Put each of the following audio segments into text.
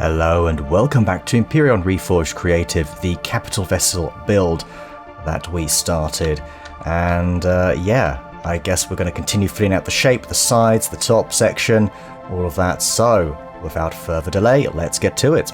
Hello and welcome back to Empyrion Reforged Creative, the capital vessel build that we started. And I guess we're going to continue filling out the shape, the sides, the top section, all of that. So, without further delay, let's get to it.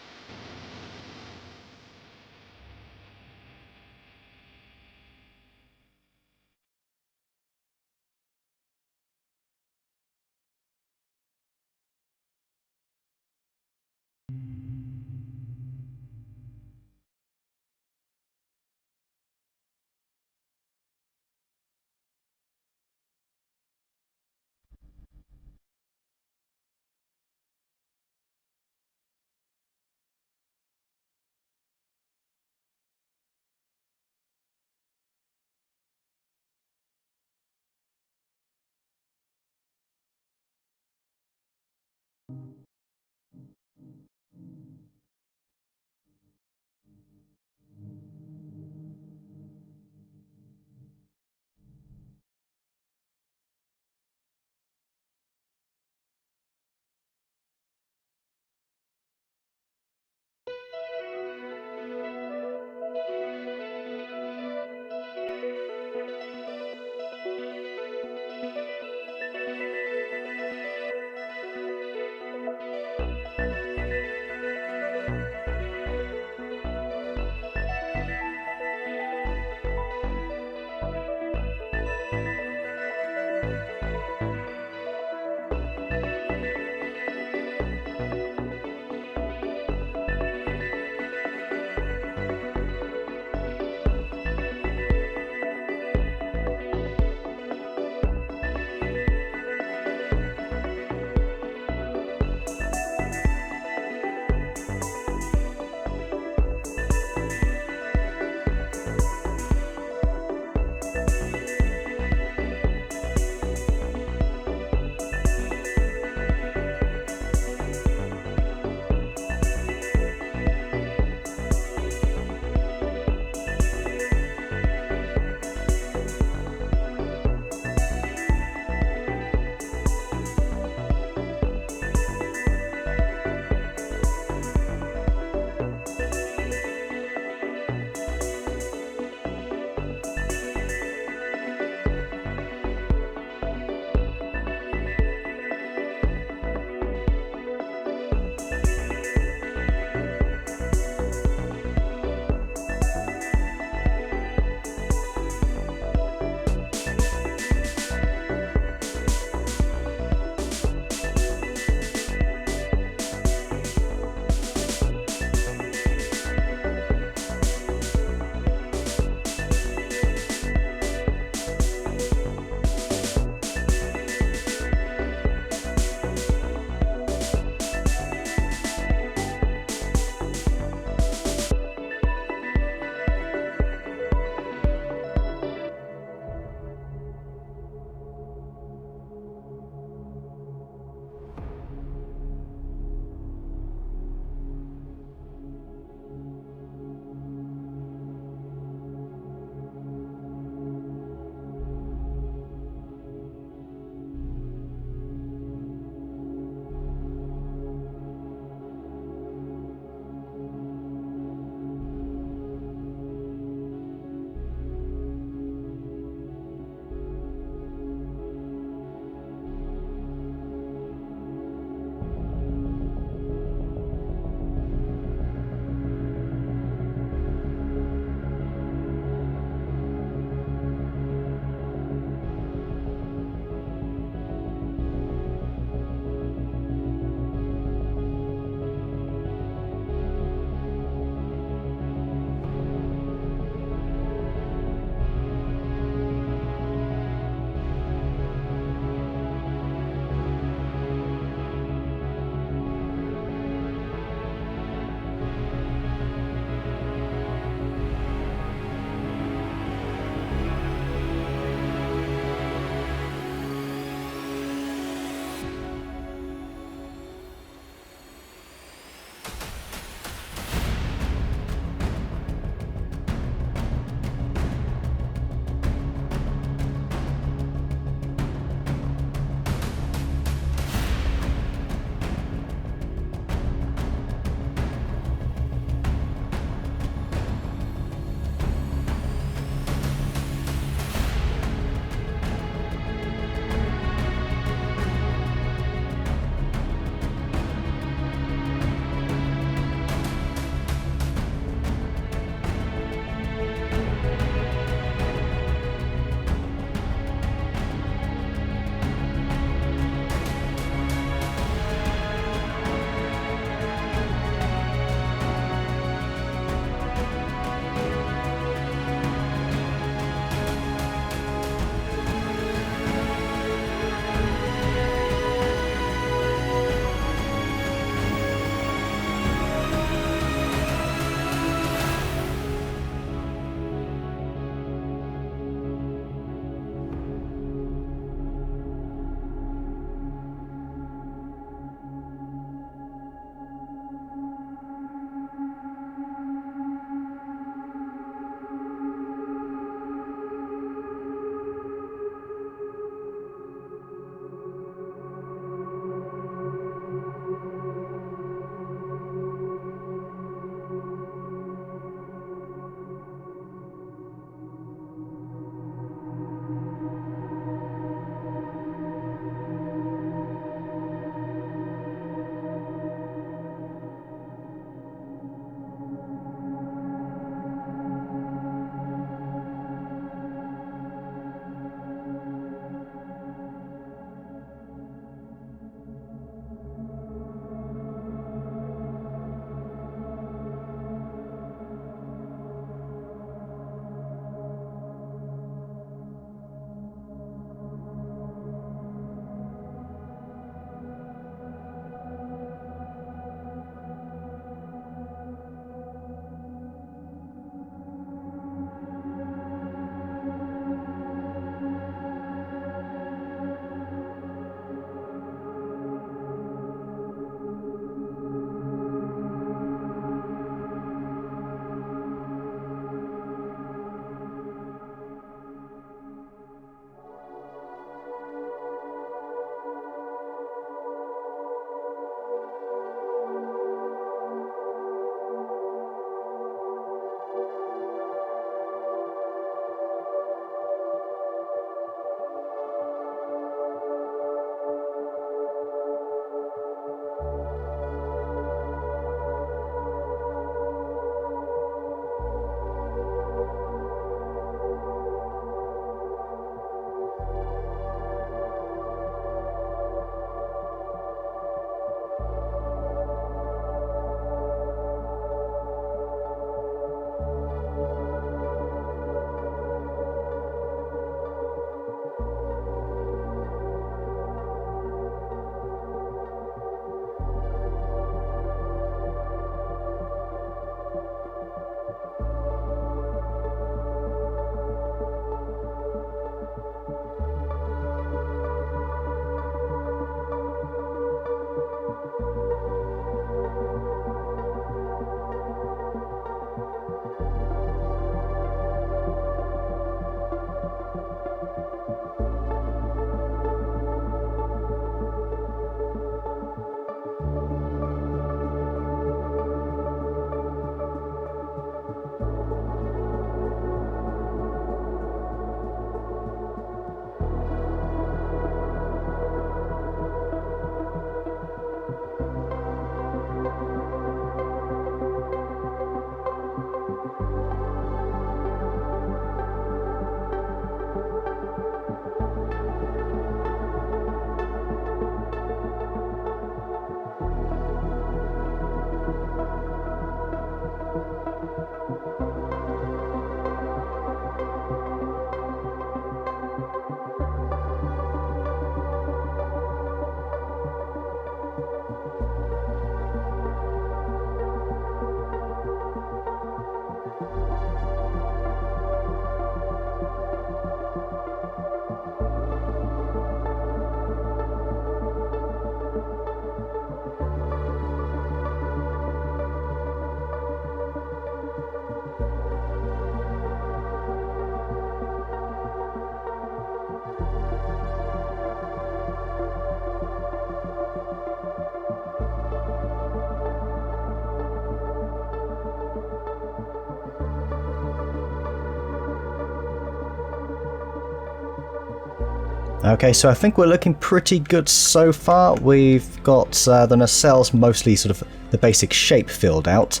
Okay, so I think we're looking pretty good so far. We've got the nacelles mostly sort of the basic shape filled out,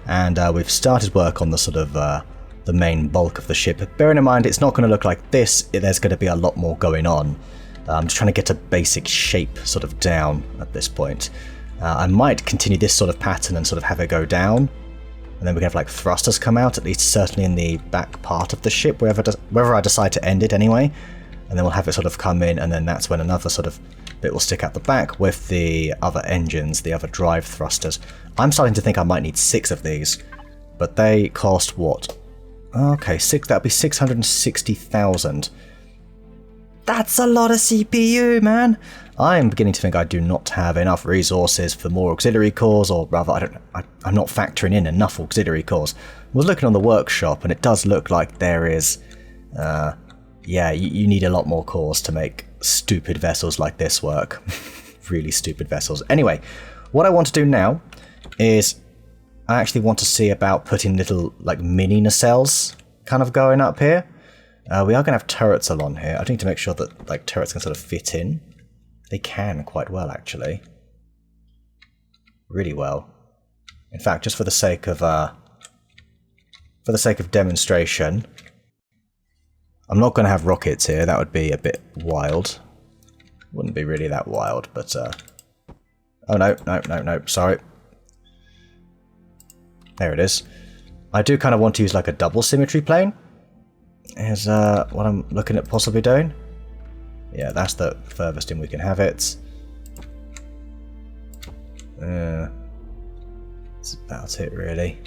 and we've started work on the sort of the main bulk of the ship. Bearing in mind it's not going to look like this, there's going to be a lot more going on. I'm just trying to get a basic shape sort of down at this point. I might continue this sort of pattern and sort of have it go down, and then we can have like thrusters come out, at least certainly in the back part of the ship, wherever I decide to end it anyway. And then we'll have it sort of come in, and then that's when another sort of bit will stick out the back with the other engines, the other drive thrusters. I'm starting to think I might need 6 of these, but they cost what? Okay, that'd be 660,000. That's a lot of CPU, man! I'm beginning to think I do not have enough resources for more auxiliary cores, or rather, I'm not factoring in enough auxiliary cores. I was looking on the workshop, and it does look like there is... yeah, you need a lot more cores to make stupid vessels like this work. Really stupid vessels. Anyway, what I want to do now is I actually want to see about putting little like mini nacelles kind of going up here. We are going to have turrets along here. I need to make sure that like turrets can sort of fit in. They can quite well, actually. Really well. In fact, just for the sake of demonstration, I'm not going to have rockets here. That would be a bit wild. Wouldn't be really that wild, but oh no, sorry. There it is. I do kind of want to use like a double symmetry plane. Here's what I'm looking at possibly doing. Yeah, that's the furthest in we can have it. That's about it, really.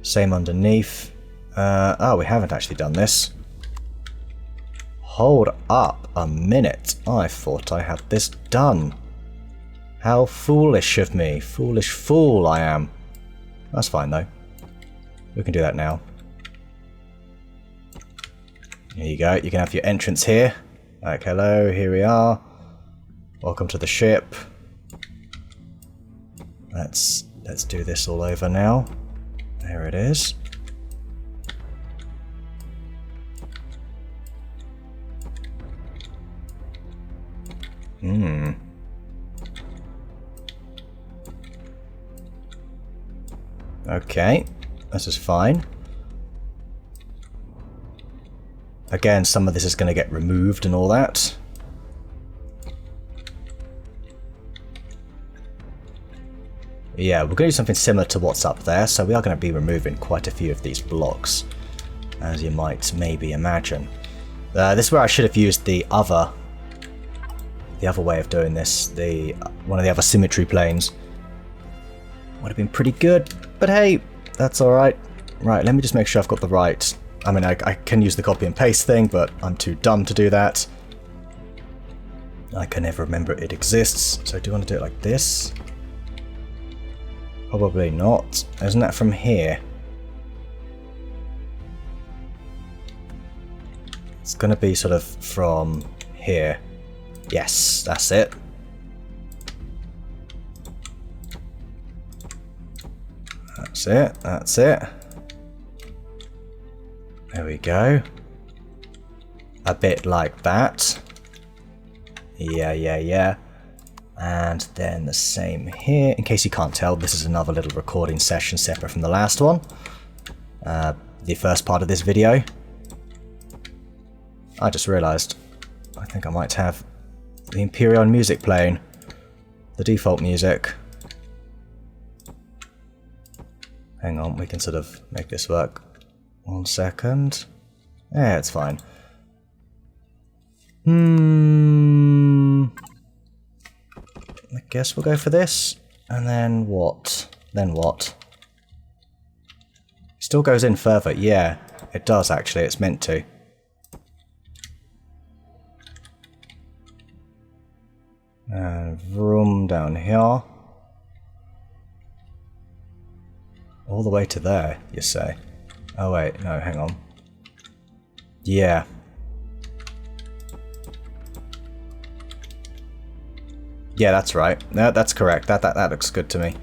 Same underneath. Oh, we haven't actually done this. Hold up a minute. I thought I had this done. How foolish of me. Foolish fool I am. That's fine, though. We can do that now. Here you go. You can have your entrance here. Like, hello, here we are. Welcome to the ship. Let's do this all over now. There it is. Okay, this is fine. Again, some of this is going to get removed and all that. Yeah, we're going to do something similar to what's up there, so we are going to be removing quite a few of these blocks, as you might maybe imagine. This is where I should have used the other way of doing this, one of the other symmetry planes. Would have been pretty good, but hey, that's alright. Right, let me just make sure I've got the right... I mean, I can use the copy and paste thing, but I'm too dumb to do that. I can never remember it exists, so do you want to do it like this? Probably not. Isn't that from here? It's going to be sort of from here. Yes, that's it. That's it, that's it. There we go. A bit like that. Yeah. And then the same here. In case you can't tell, this is another little recording session separate from the last one. The first part of this video. I just realised I think I might have the Empyrion music playing. The default music. Hang on, we can sort of make this work. 1 second. Yeah, it's fine. I guess we'll go for this. And then what? Then what? Still goes in further. Yeah, it does actually. It's meant to. And vroom down here. All the way to there, you say? Oh wait, no, hang on. Yeah. Yeah, that's right. No, that's correct. That looks good to me.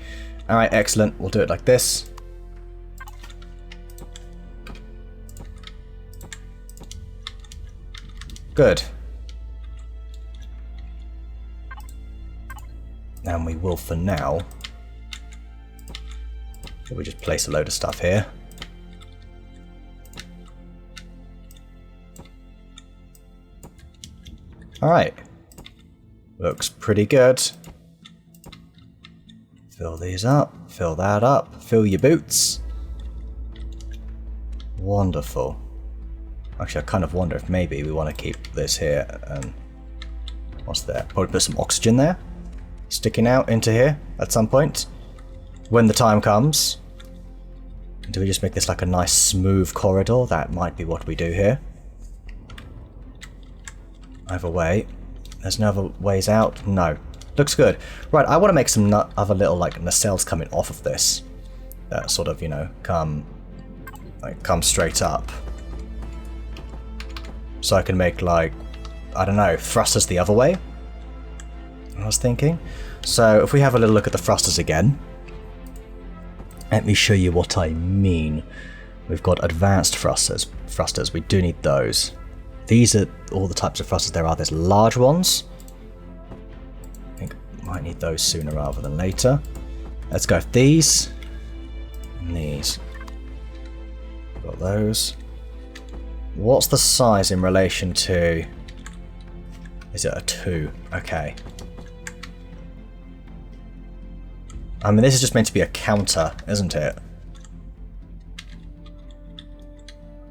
Alright, excellent. We'll do it like this. Good. And we will, for now, we just place a load of stuff here. Alright. Looks pretty good. Fill these up, fill that up, fill your boots. Wonderful. Actually, I kind of wonder if maybe we want to keep this here and... What's there? Probably put some oxygen there. Sticking out into here at some point. When the time comes. Do we just make this like a nice smooth corridor? That might be what we do here. Either way. There's no other ways out? No. Looks good. Right, I want to make some other little like nacelles coming off of this. That sort of, you know, come straight up. So I can make like, I don't know, thrusters the other way. I was thinking. So if we have a little look at the thrusters again. Let me show you what I mean. We've got advanced thrusters. We do need those. These are all the types of thrusters there are. There's large ones. I think I might need those sooner rather than later. Let's go with these. And these. Got those. What's the size in relation to... Is it a 2? Okay. I mean, this is just meant to be a counter, isn't it?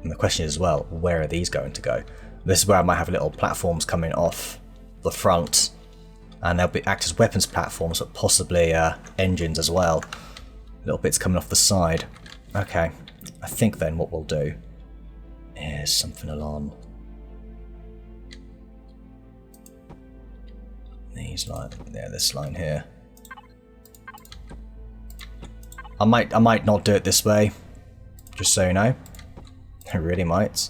And the question is as well, where are these going to go? This is where I might have little platforms coming off the front. And they'll act as weapons platforms, but possibly engines as well. Little bits coming off the side. Okay. I think then what we'll do is something along these lines. Yeah, this line here. I might not do it this way, just so you know. I really might.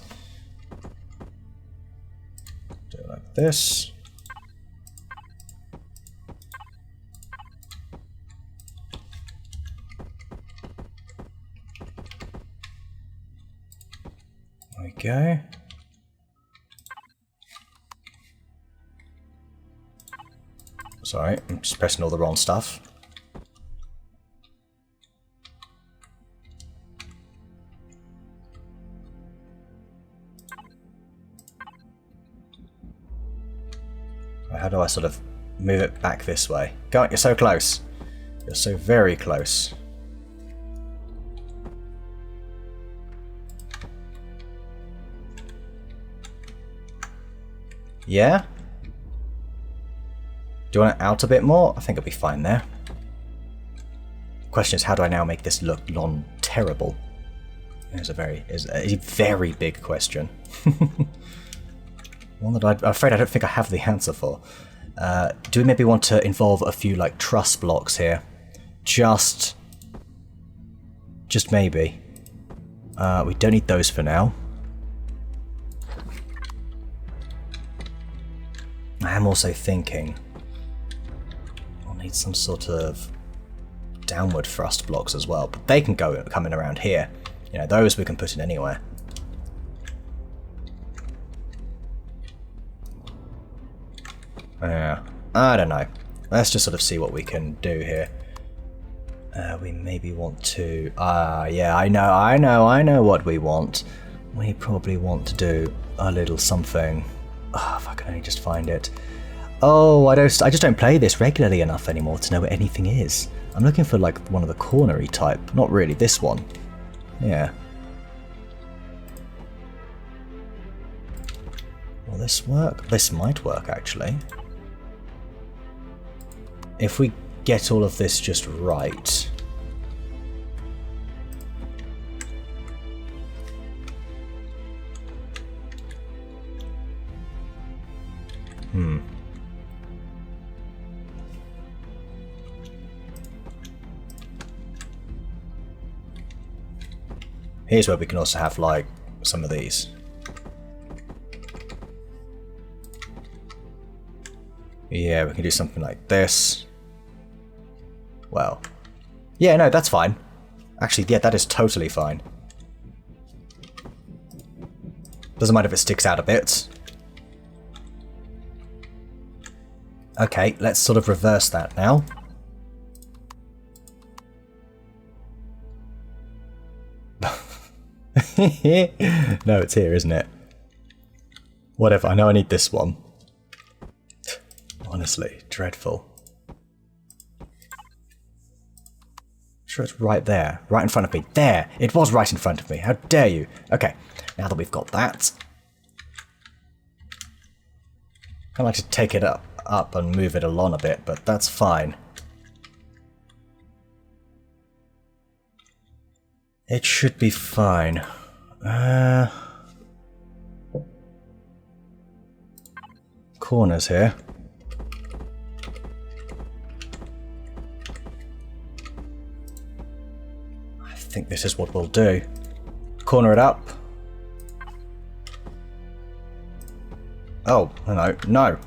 Do it like this. There we go. Sorry, I'm just pressing all the wrong stuff. How do I sort of move it back this way? Go on, you're so close. You're so very close. Yeah? Do you want it out a bit more? I think it'll be fine there. The question is, how do I now make this look non-terrible? It's a very big question. One that I'm afraid I don't think I have the answer for. Do we maybe want to involve a few like truss blocks here? Just maybe. We don't need those for now. I am also thinking we'll need some sort of downward thrust blocks as well, but they can go coming around here. You know, those we can put in anywhere. Yeah, I don't know. Let's just sort of see what we can do here. We maybe want to... yeah, I know what we want. We probably want to do a little something... Oh, if I can only just find it. Oh, I just don't play this regularly enough anymore to know what anything is. I'm looking for like one of the cornery type. Not really, this one. Yeah. Will this work? This might work, actually. If we get all of this just right. Here's where we can also have like some of these. Yeah, we can do something like this. Well, yeah, no, that's fine. Actually, yeah, that is totally fine. Doesn't mind if it sticks out a bit. Okay, let's sort of reverse that now. No, it's here, isn't it? Whatever, I know I need this one. Honestly, dreadful. Sure, it's right there, right in front of me. There! It was right in front of me. How dare you? Okay, now that we've got that, I'd like to take it up and move it along a bit, but that's fine. It should be fine. Corners here. I think this is what we'll do. Corner it up. Oh, no, no.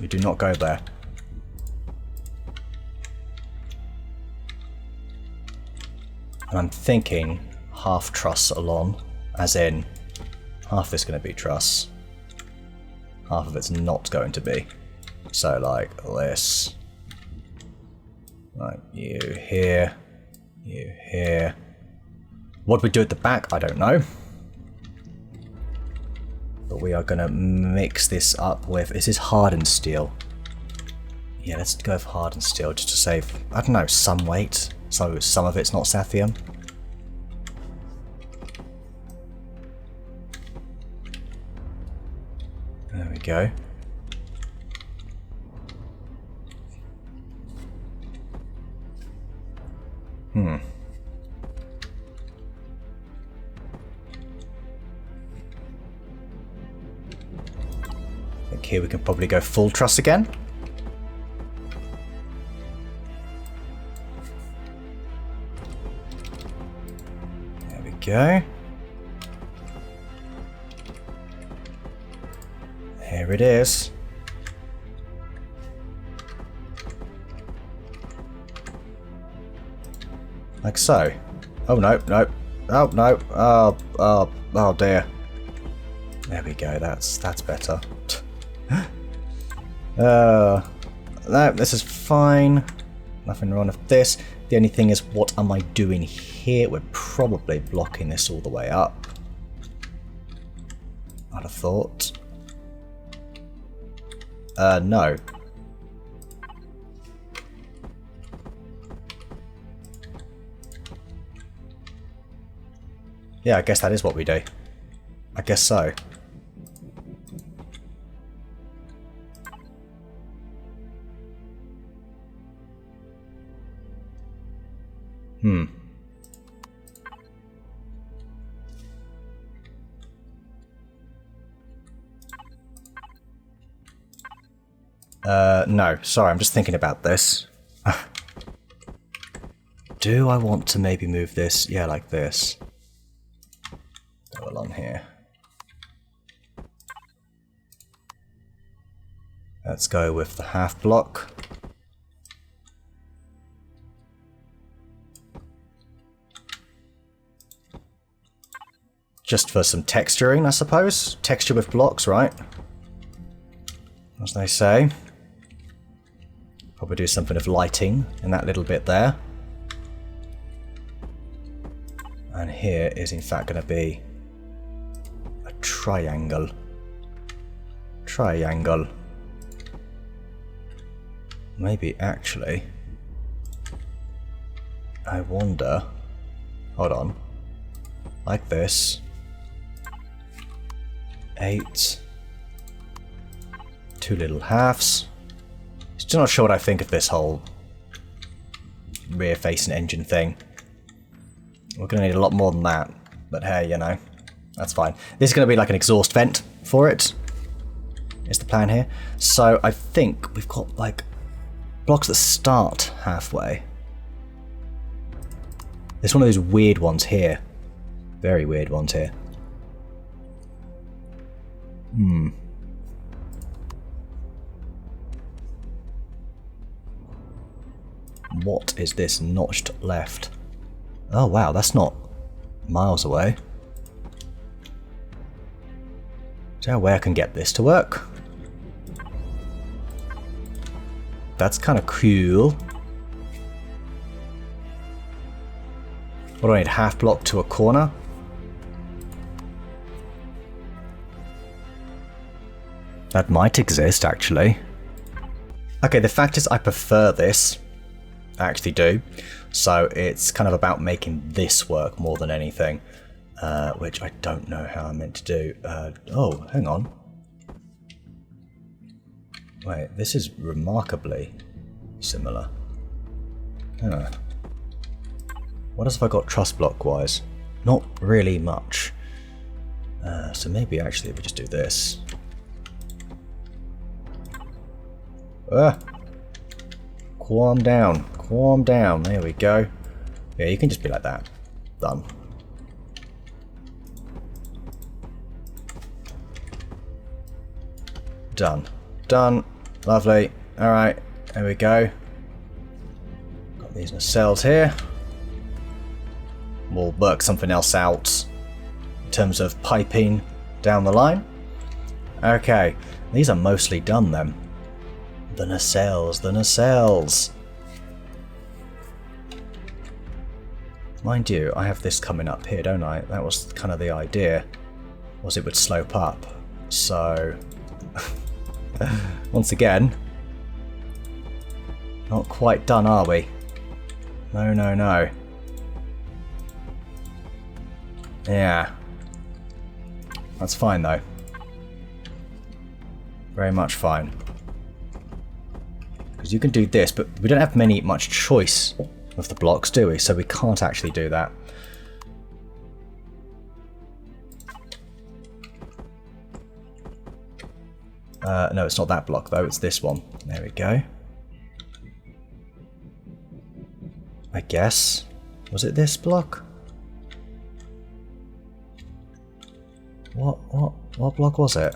You do not go there. And I'm thinking half truss along, as in half is going to be truss, half of it's not going to be. So like this. Like you here, you here. What we do at the back, I don't know. But we are going to mix this up with... This is hardened steel. Yeah, let's go with hardened steel just to save, I don't know, some weight. So some of it's not Sathium. There we go. I think here we can probably go full truss again. There we go. Here it is. Like so. Oh no, no. Oh no. Oh dear. There we go, that's better. No, this is fine. Nothing wrong with this. The only thing is, what am I doing here? We're probably blocking this all the way up. I'd have thought. No. Yeah, I guess that is what we do. I guess so. No, sorry, I'm just thinking about this. Do I want to maybe move this? Yeah, like this. Go along here. Let's go with the half block. Just for some texturing, I suppose. Texture with blocks, right? As they say. Probably do something of lighting in that little bit there. And here is in fact going to be a triangle. Triangle. Maybe actually, I wonder, hold on, like this, 8, 2 little halves. Still not sure what I think of this whole rear facing engine thing. We're going to need a lot more than that, but hey, you know, that's fine. This is going to be like an exhaust vent for it, is the plan here. So I think we've got like blocks that start halfway. There's one of those weird ones here. Very weird ones here. What is this notched left? Oh wow, that's not miles away. Is there a way I can get this to work? that's kind of cool. What do I need? Half block to a corner? That might exist, actually. Okay, the fact is I prefer this. I actually do. So it's kind of about making this work more than anything. Which I don't know how I'm meant to do. Oh, hang on. Wait, this is remarkably similar. Huh. What else have I got truss block-wise? Not really much. So maybe actually we just do this. Calm down. Calm down. There we go. Yeah, you can just be like that. Done. Done. Done. Lovely. Alright, there we go. Got these nacelles here. We'll work something else out in terms of piping down the line. Okay, these are mostly done then. The nacelles, the nacelles. Mind you, I have this coming up here, don't I? That was kind of the idea, was it would slope up. So, once again, not quite done, are we? No, no, no. Yeah. That's fine, though. Very much fine. Because you can do this, but we don't have much choice of the blocks, do we? So we can't actually do that. No, it's not that block, though. It's this one. There we go. I guess. Was it this block? What block was it?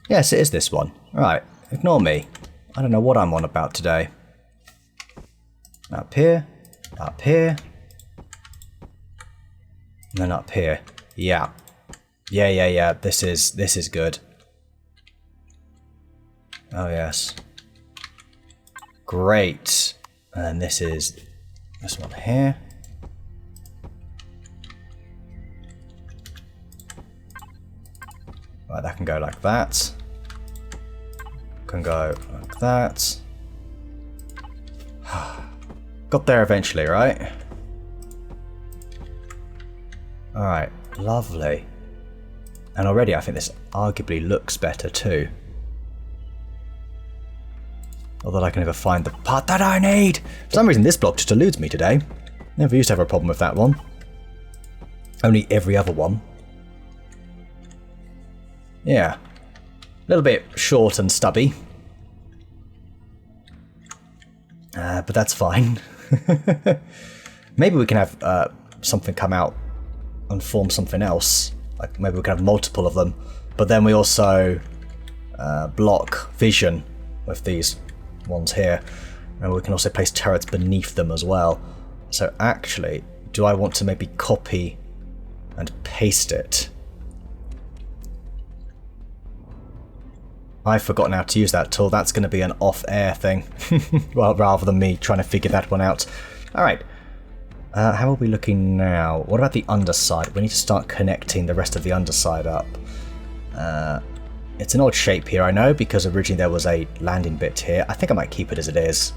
Yes, it is this one. Right, ignore me. I don't know what I'm on about today. Up here, and then up here. Yeah. Yeah. This is good. Oh yes. Great. And then this is this one here. Right, that can go like that. Can go like that. Got there eventually, right? Alright, lovely. And already I think this arguably looks better too. Although I can never find the part that I need. For some reason this block just eludes me today. Never used to have a problem with that one. Only every other one. Yeah. A little bit short and stubby. But that's fine. Maybe we can have something come out and form something else. Like maybe we can have multiple of them. But then we also block vision with these ones here. And we can also place turrets beneath them as well. So actually, do I want to maybe copy and paste it? I've forgotten how to use that tool. That's going to be an off-air thing. Well, rather than me trying to figure that one out. Alright. How are we looking now? What about the underside? We need to start connecting the rest of the underside up. It's an odd shape here, I know, because originally there was a landing bit here. I think I might keep it as it is.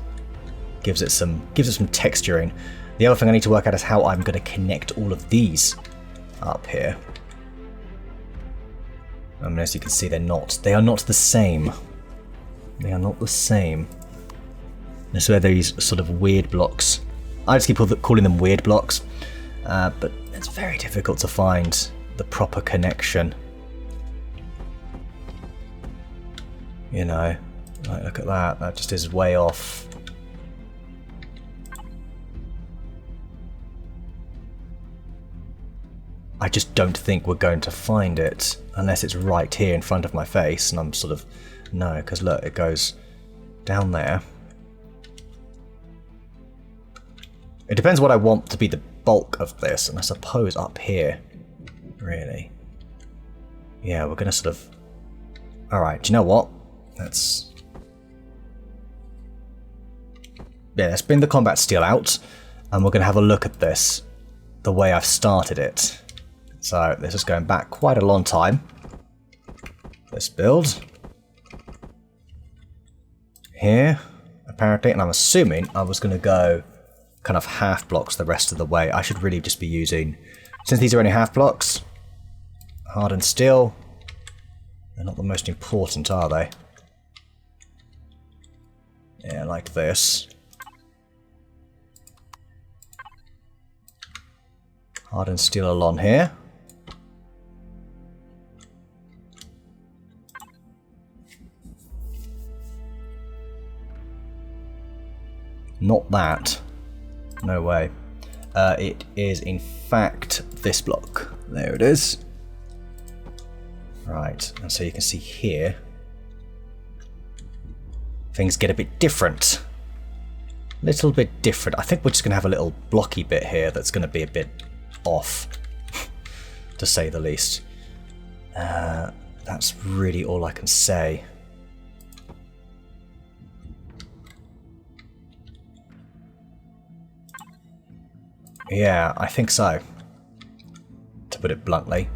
Gives it some texturing. The other thing I need to work out is how I'm going to connect all of these up here. I mean, as you can see, they are not the same. They are not the same. This is where these sort of weird blocks. I just keep calling them weird blocks, but it's very difficult to find the proper connection. You know, like, look at that. That just is way off. I just don't think we're going to find it unless it's right here in front of my face, and I'm sort of, no, because look, it goes down there. It depends what I want to be the bulk of this, and I suppose up here, really. Yeah, we're going to sort of... Alright, do you know what? Let's bring the combat steel out, and we're going to have a look at this, the way I've started it. So this is going back quite a long time. This build. Here, apparently, and I'm assuming I was going to go kind of half blocks the rest of the way. I should really just be using, since these are only half blocks, hardened steel. They're not the most important, are they? Yeah, like this. Hardened steel along here. Not that. No way. It is, in fact, this block. There it is. Right, and so you can see here, things get a bit different. Little bit different. I think we're just going to have a little blocky bit here that's going to be a bit off, to say the least. That's really all I can say. Yeah, I think so, to put it bluntly.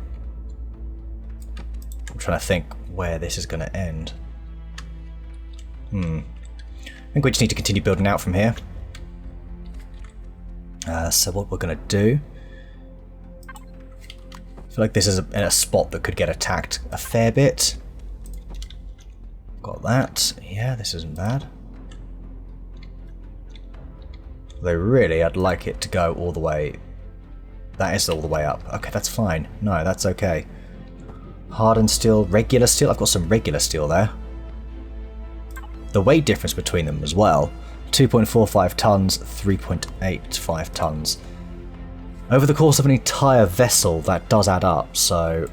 I'm trying to think where this is going to end. I think we just need to continue building out from here. So what we're going to do... I feel like this is in a spot that could get attacked a fair bit. Got that. Yeah, this isn't bad. Though really, I'd like it to go all the way... That is all the way up. Okay, that's fine. No, that's okay. Hardened steel, regular steel. I've got some regular steel there. The weight difference between them as well. 2.45 tons, 3.85 tons. Over the course of an entire vessel, that does add up, so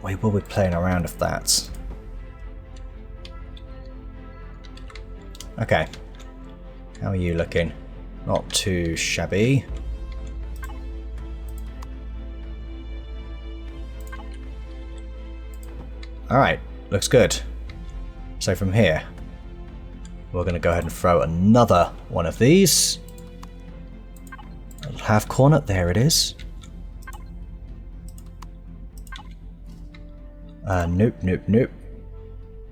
we will be playing around with that. Okay. How are you looking? Not too shabby. Alright, looks good. So from here, we're going to go ahead and throw another one of these. Half corner, there it is. Nope, nope, nope.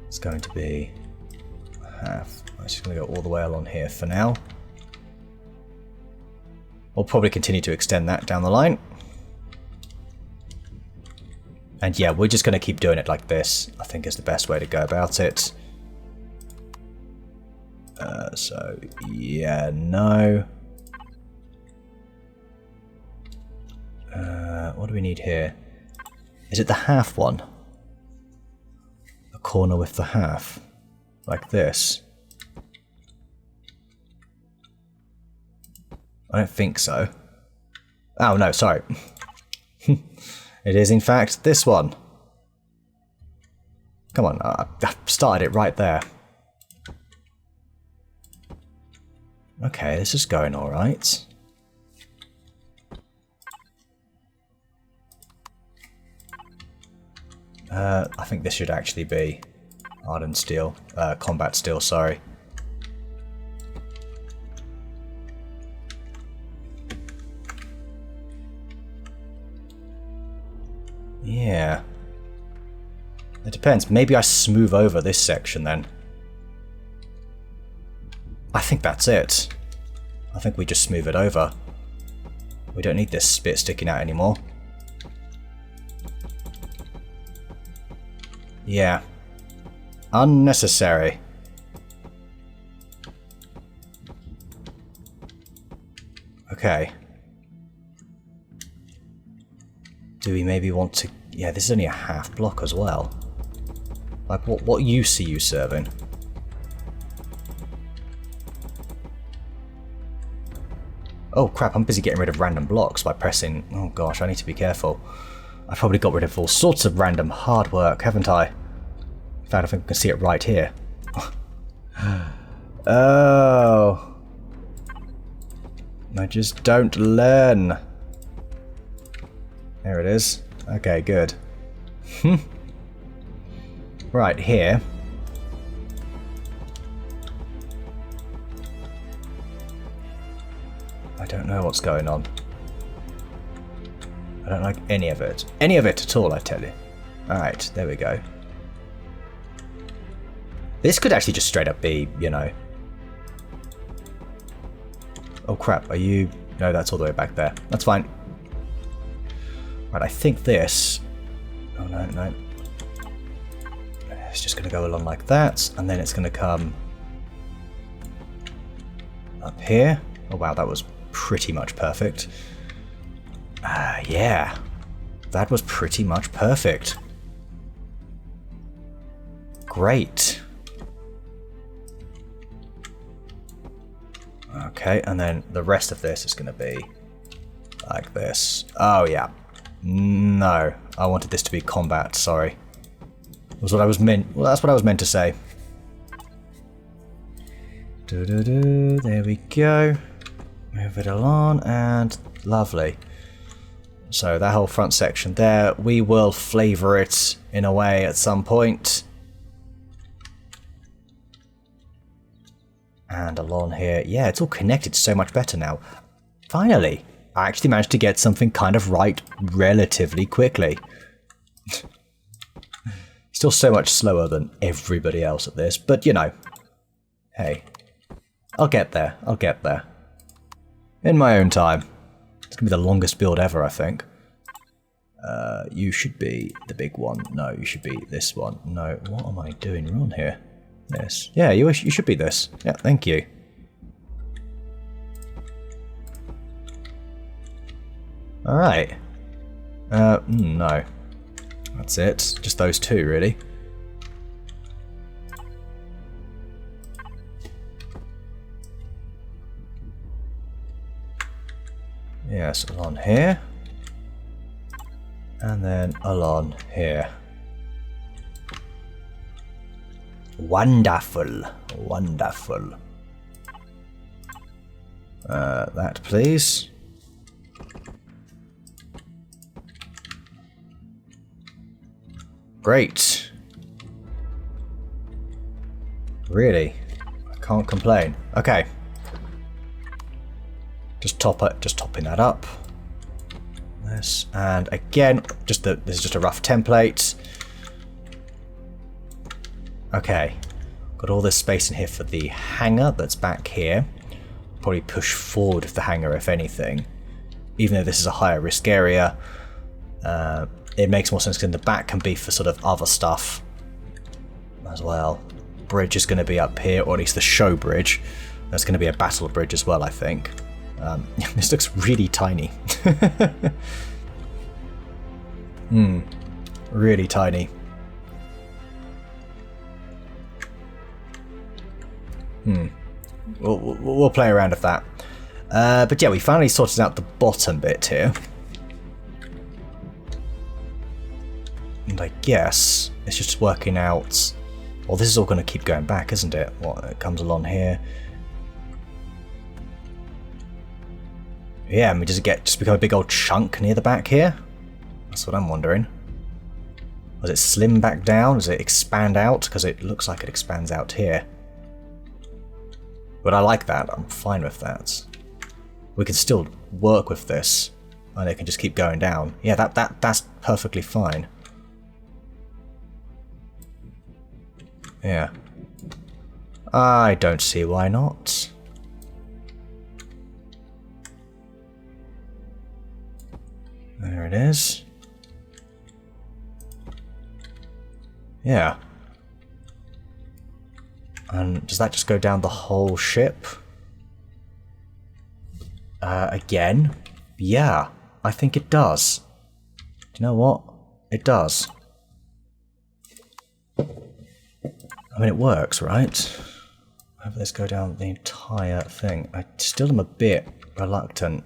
It's going to be half. I'm just going to go all the way along here for now. We'll probably continue to extend that down the line. And yeah, we're just going to keep doing it like this, I think is the best way to go about it. So, yeah, no. What do we need here? Is it the half one? The corner with the half? Like this? I don't think so. Oh, no, sorry. It is, in fact, this one. Come on, I started it right there. Okay, this is going alright. I think this should actually be hardened steel, combat steel, sorry. Yeah. It depends. Maybe I smooth over this section then. I think that's it. I think we just smooth it over. We don't need this bit sticking out anymore. Yeah. Unnecessary. Okay. Do we maybe want to... Yeah, this is only a half block as well. Like, what use are you serving? Oh crap, I'm busy getting rid of random blocks by pressing... Oh gosh, I need to be careful. I probably got rid of all sorts of random hard work, haven't I? In fact, I think I can see it right here. Oh. I just don't learn. There it is. Okay, good. Right, here. I don't know what's going on. I don't like any of it. Any of it at all, I tell you. Alright, there we go. This could actually just straight up be, you know... Oh crap, are you... No, that's all the way back there. That's fine. Right, I think this... Oh no, no. It's just going to go along like that, and then it's going to come... up here. Oh wow, that was pretty much perfect. Yeah. That was pretty much perfect. Great. Okay, and then the rest of this is going to be like this. Oh, yeah. No, I wanted this to be combat, sorry. Was what I was meant. Well, that's what I was meant to say. There we go. Move it along, and lovely. So that whole front section there, we will flavour it in a way at some point. And along here, yeah, it's all connected so much better now. Finally, I actually managed to get something kind of right relatively quickly. Still so much slower than everybody else at this, but you know, hey, I'll get there, I'll get there. In my own time. It's going to be the longest build ever, I think. You should be the big one. No, you should be this one. No, what am I doing wrong here? This. Yeah, you should be this. Yeah, thank you. Alright. No. That's it. Just those two, really. Yes, along here. And then along here. Wonderful. Wonderful. That, please. Great. Really? I can't complain. Okay. Just topping that up. This, and again, this is just a rough template. Okay, got all this space in here for the hanger that's back here. Probably push forward with the hanger if anything. Even though this is a higher risk area, it makes more sense because the back can be for sort of other stuff as well. Bridge is going to be up here, or at least the show bridge. There's going to be a battle bridge as well, I think. This looks really tiny. Really tiny. We'll play around with that. But yeah, we finally sorted out the bottom bit here. And I guess it's just working out... Well, this is all going to keep going back, isn't it? What, it comes along here. Yeah, I mean, does it just become a big old chunk near the back here? That's what I'm wondering. Does it slim back down? Does it expand out? Because it looks like it expands out here. But I like that. I'm fine with that. We can still work with this, and it can just keep going down. Yeah, that's perfectly fine. Yeah. I don't see why not. There it is. Yeah. And does that just go down the whole ship? Again? Yeah, I think it does. Do you know what? It does. I mean, it works, right? Have this go down the entire thing. I still am a bit reluctant.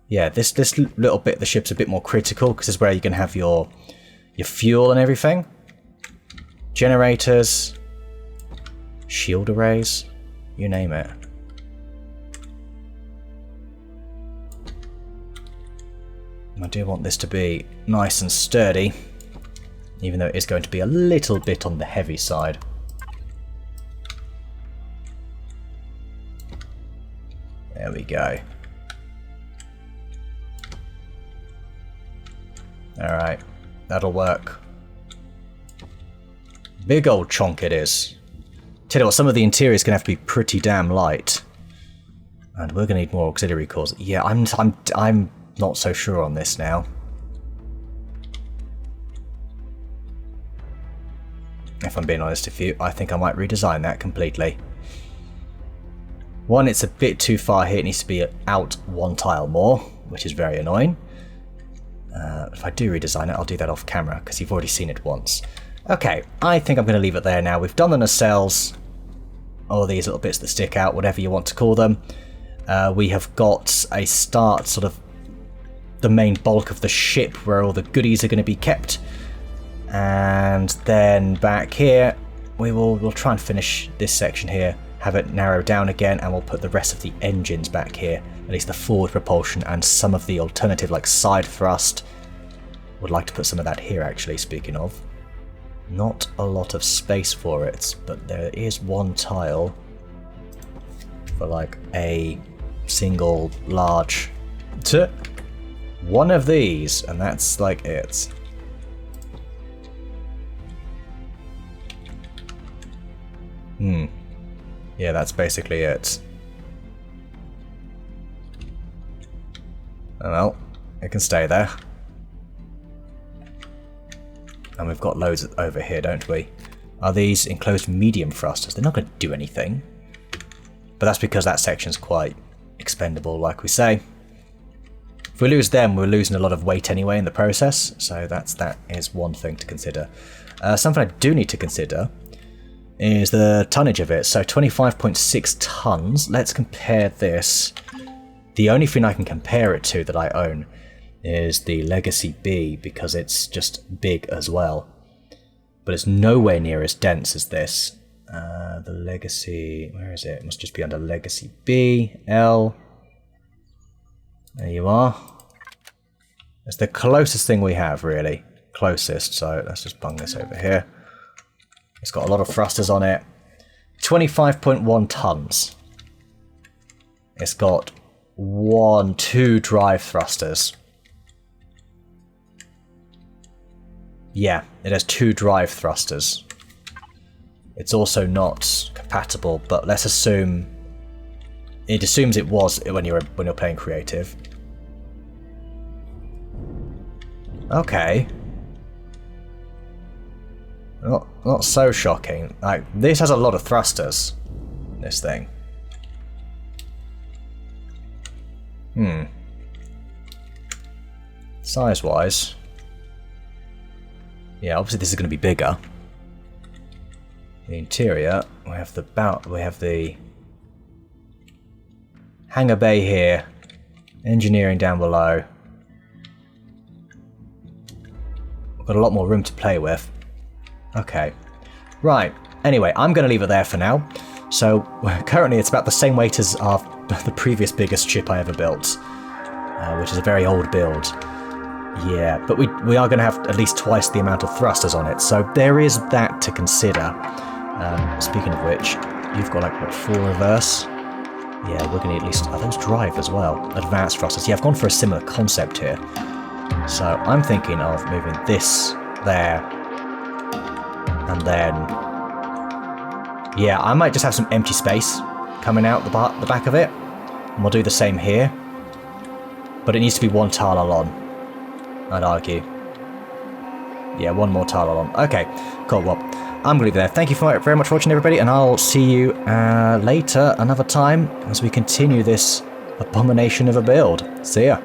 Yeah, this little bit of the ship's a bit more critical because this is where you can have your fuel and everything. Generators, shield arrays, you name it. I do want this to be nice and sturdy, even though it is going to be a little bit on the heavy side. There we go. Alright, that'll work. Big old chonk it is. Tell you what, some of the interior is going to have to be pretty damn light. And we're going to need more auxiliary cores. Yeah, I'm not so sure on this now. If I'm being honest with you, I think I might redesign that completely. One, it's a bit too far here. It needs to be out one tile more, which is very annoying. If I do redesign it, I'll do that off camera, because you've already seen it once. Okay, I think I'm going to leave it there now. We've done the nacelles, or these little bits that stick out, whatever you want to call them. We have got a start, sort of the main bulk of the ship, where all the goodies are going to be kept. And then back here, we'll try and finish this section here, have it narrow down again, and we'll put the rest of the engines back here. At least the forward propulsion and some of the alternative, like side thrust. Would like to put some of that here, actually, speaking of. Not a lot of space for it, but there is one tile for like a single large one of these, and that's like it. Yeah, that's basically it. Oh well, it can stay there. And we've got loads over here, don't we? Are these enclosed medium thrusters? They're not going to do anything. But that's because that section's quite expendable, like we say. If we lose them, we're losing a lot of weight anyway in the process. So that is one thing to consider. Something I do need to consider is the tonnage of it. So 25.6 tons. Let's compare this. The only thing I can compare it to that I own is the Legacy B, because it's just big as well. But it's nowhere near as dense as this. The Legacy, where is it? It must just be under Legacy B, L. There you are. It's the closest thing we have, really. Closest, so let's just bung this over here. It's got a lot of thrusters on it. 25.1 tons. It's got 2 drive thrusters. Yeah, it has 2 drive thrusters. It's also not compatible, but let's assume it assumes it was when you're playing creative. Okay. Not so shocking. Like, this has a lot of thrusters. This thing. Size-wise. Yeah, obviously this is going to be bigger. The interior, we have the hangar bay here, engineering down below. We've got a lot more room to play with. Okay, right. Anyway, I'm going to leave it there for now. So currently it's about the same weight as the previous biggest ship I ever built, which is a very old build. Yeah, but we are going to have at least twice the amount of thrusters on it, so there is that to consider. Speaking of which, you've got like, what, 4 reverse? Yeah, we're going to need at least, are those drive as well? Advanced thrusters. Yeah, I've gone for a similar concept here. So I'm thinking of moving this there, and then, yeah, I might just have some empty space coming out the back of it, and we'll do the same here. But it needs to be 1 tile along, I'd argue. Yeah, 1 more tile along. Okay, cool. Well, I'm going to leave it there. Thank you very much for watching, everybody, and I'll see you later, another time, as we continue this abomination of a build. See ya.